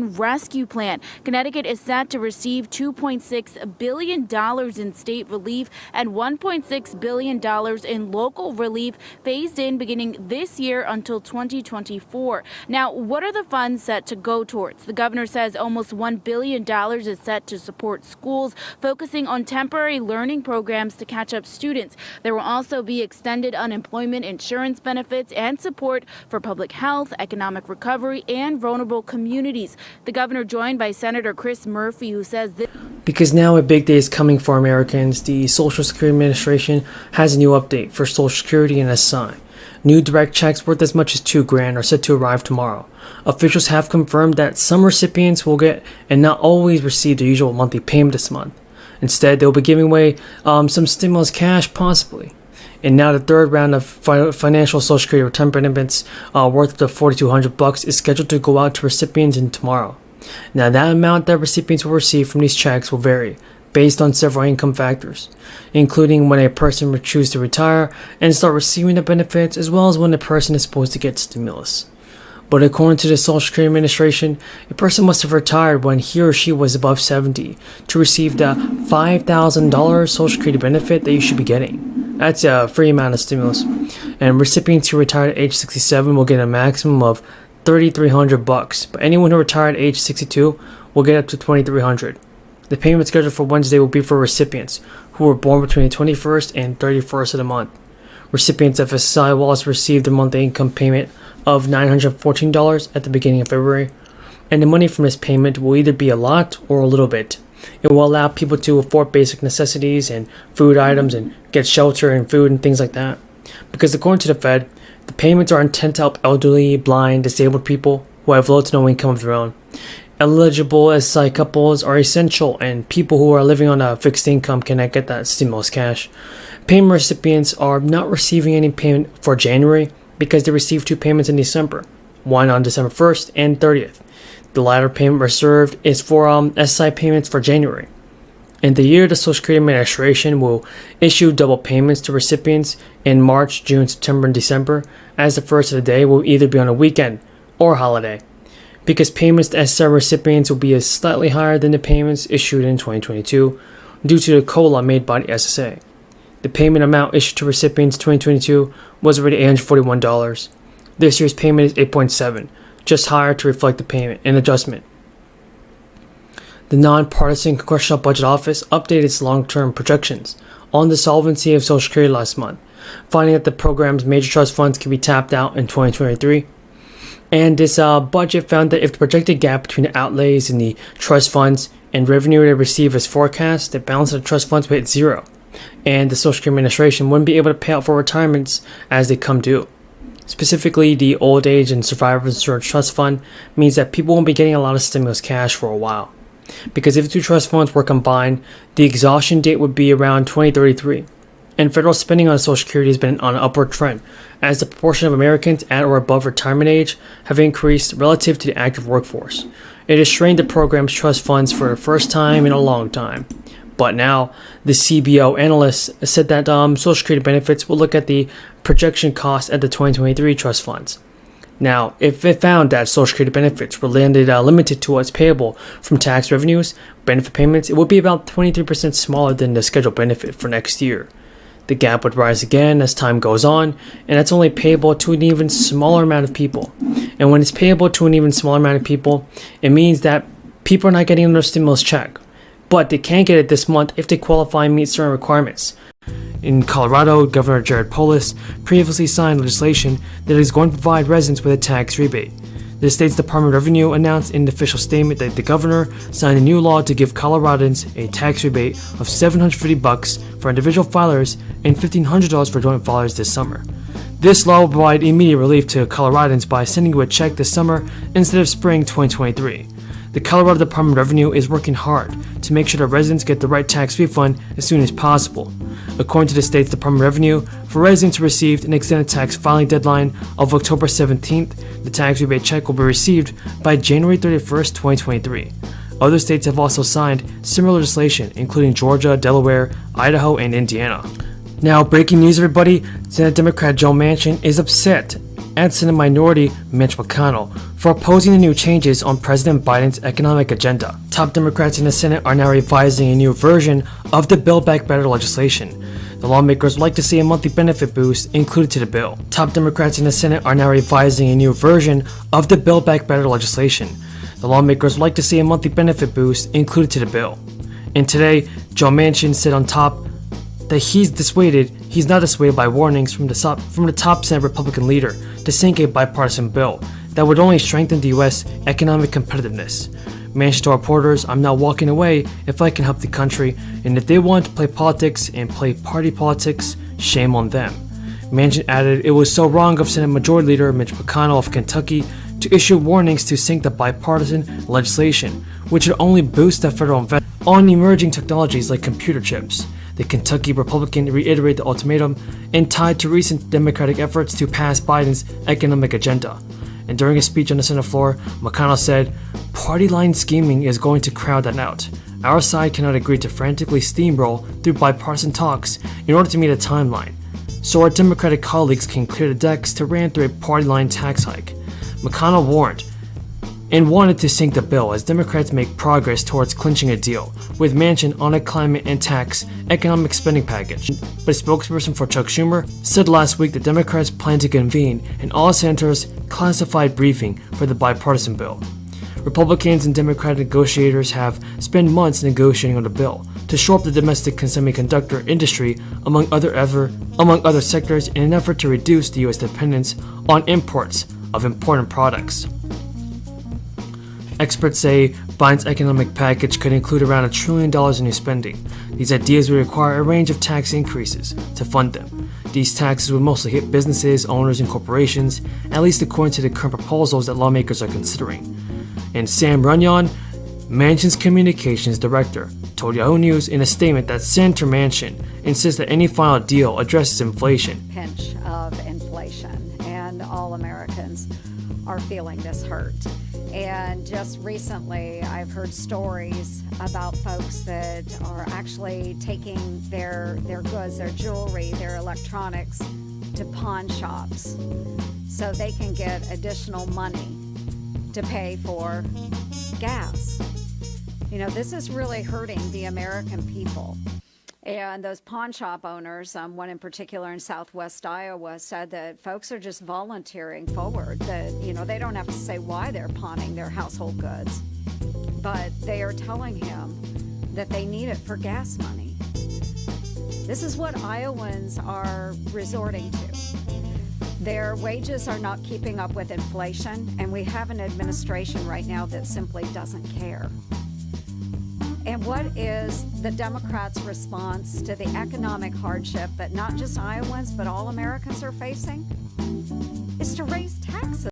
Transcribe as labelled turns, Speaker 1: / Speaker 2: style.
Speaker 1: Rescue Plan. Connecticut is set to receive $2.6 billion in state relief and $1.6 billion in local relief phased in beginning this year until 2024. Now, what are the funds set to go towards? The governor says almost $1 billion is set to support schools, focusing on temporary learning programs to catch up students. There will also be extended unemployment insurance benefits and support for public health, economic recovery, and vulnerable communities. The governor joined by Senator Chris Murphy, who says this.
Speaker 2: Because now a big day is coming for Americans, the Social Security Administration has a new update for Social Security and SSI. New direct checks worth as much as $2,000 are set to arrive tomorrow. Officials have confirmed that some recipients will get and not always receive their usual monthly payment this month. Instead, they will be giving away some stimulus cash, possibly. And now the third round of financial Social Security return benefits worth up to $4,200 is scheduled to go out to recipients tomorrow. Now that amount that recipients will receive from these checks will vary based on several income factors, including when a person would choose to retire and start receiving the benefits, as well as when a person is supposed to get stimulus. But according to the Social Security Administration, a person must have retired when he or she was above 70 to receive the $5,000 Social Security benefit that you should be getting. That's a free amount of stimulus. And recipients who retired at age 67 will get a maximum of $3,300, but anyone who retired at age 62 will get up to $2,300. The payment schedule for Wednesday will be for recipients who were born between the 21st and 31st of the month. Recipients of SSI will also receive their monthly income payment of $914 at the beginning of February, and the money from this payment will either be a lot or a little bit. It will allow people to afford basic necessities and food items and get shelter and food and things like that. Because according to the Fed, the payments are intended to help elderly, blind, disabled people who have low to no income of their own. Eligible SSI couples are essential, and people who are living on a fixed income cannot get that stimulus cash. Payment recipients are not receiving any payment for January because they received two payments in December, one on December 1st and 30th. The latter payment reserved is for SSI payments for January. In the year, the Social Security Administration will issue double payments to recipients in March, June, September, and December, as the first of the day will either be on a weekend or holiday. Because payments to SSI recipients will be slightly higher than the payments issued in 2022 due to the COLA made by the SSA. The payment amount issued to recipients in 2022 was already $841. This year's payment is $8.7, just higher to reflect the payment and adjustment. The Nonpartisan Congressional Budget Office updated its long-term projections on the solvency of Social Security last month, finding that the program's major trust funds can be tapped out in 2023. And this budget found that if the projected gap between the outlays in the trust funds and revenue they receive is forecast, the balance of the trust funds will hit zero, and the Social Security Administration wouldn't be able to pay out for retirements as they come due. Specifically, the Old Age and Survivors Insurance Trust Fund means that people won't be getting a lot of stimulus cash for a while. Because if the two trust funds were combined, the exhaustion date would be around 2033. And federal spending on Social Security has been on an upward trend, as the proportion of Americans at or above retirement age have increased relative to the active workforce. It has strained the program's trust funds for the first time in a long time. But now, the CBO analysts said that Social Security benefits will look at the projection cost at the 2023 trust funds. Now, if it found that Social Security benefits were limited to what's payable from tax revenues, benefit payments, it would be about 23% smaller than the scheduled benefit for next year. The gap would rise again as time goes on, and that's only payable to an even smaller amount of people. And when it's payable to an even smaller amount of people, it means that people are not getting their stimulus check. But they can get it this month if they qualify and meet certain requirements. In Colorado, Governor Jared Polis previously signed legislation that is going to provide residents with a tax rebate. The state's Department of Revenue announced in an official statement that the governor signed a new law to give Coloradans a tax rebate of $750 for individual filers and $1,500 for joint filers this summer. This law will provide immediate relief to Coloradans by sending you a check this summer instead of spring 2023. The Colorado Department of Revenue is working hard to make sure that residents get the right tax refund as soon as possible. According to the state's Department of Revenue, for residents who received an extended tax filing deadline of October 17th, the tax rebate check will be received by January 31st, 2023. Other states have also signed similar legislation, including Georgia, Delaware, Idaho, and Indiana. Now, breaking news, everybody. Senate Democrat Joe Manchin is upset and Senate Minority Mitch McConnell for opposing the new changes on President Biden's economic agenda. Top Democrats in the Senate are now revising a new version of the Build Back Better legislation. The lawmakers would like to see a monthly benefit boost included to the bill. Top Democrats in the Senate are now revising a new version of the Build Back Better legislation. The lawmakers would like to see a monthly benefit boost included to the bill. And today, Joe Manchin said on top that he's not dissuaded by warnings from the top Senate Republican leader to sink a bipartisan bill that would only strengthen the U.S. economic competitiveness. Manchin told reporters, "I'm not walking away if I can help the country, and if they want to play politics and play party politics, shame on them." Manchin added it was so wrong of Senate Majority Leader Mitch McConnell of Kentucky to issue warnings to sink the bipartisan legislation, which would only boost the federal investment on emerging technologies like computer chips. The Kentucky Republican reiterated the ultimatum and tied to recent Democratic efforts to pass Biden's economic agenda. And during a speech on the Senate floor, McConnell said, "Party line scheming is going to crowd that out. Our side cannot agree to frantically steamroll through bipartisan talks in order to meet a timeline, so our Democratic colleagues can clear the decks to ram through a party line tax hike." McConnell warned and wanted to sink the bill as Democrats make progress towards clinching a deal with Manchin on a climate and tax economic spending package. But a spokesperson for Chuck Schumer said last week that Democrats plan to convene an all-senators classified briefing for the bipartisan bill. Republicans and Democratic negotiators have spent months negotiating on the bill to shore up the domestic semiconductor industry among other sectors in an effort to reduce the U.S. dependence on imports of important products. Experts say Biden's economic package could include around $1 trillion in new spending. These ideas would require a range of tax increases to fund them. These taxes would mostly hit businesses, owners, and corporations, at least according to the current proposals that lawmakers are considering. And Sam Runyon, Manchin's communications director, told Yahoo News in a statement that Senator Manchin insists that any final deal addresses inflation.
Speaker 3: Pinch of inflation, and all Americans are feeling this hurt. And just recently, I've heard stories about folks that are actually taking their goods, their jewelry, their electronics to pawn shops so they can get additional money to pay for gas. You know, this is really hurting the American people. And those pawn shop owners, one in particular in southwest Iowa, said that folks are just volunteering forward, that, you know, they don't have to say why they're pawning their household goods, but they are telling him that they need it for gas money. This is what Iowans are resorting to. Their wages are not keeping up with inflation, and we have an administration right now that simply doesn't care. And what is the Democrats' response to the economic hardship that not just Iowans but all Americans are facing? Is to raise taxes.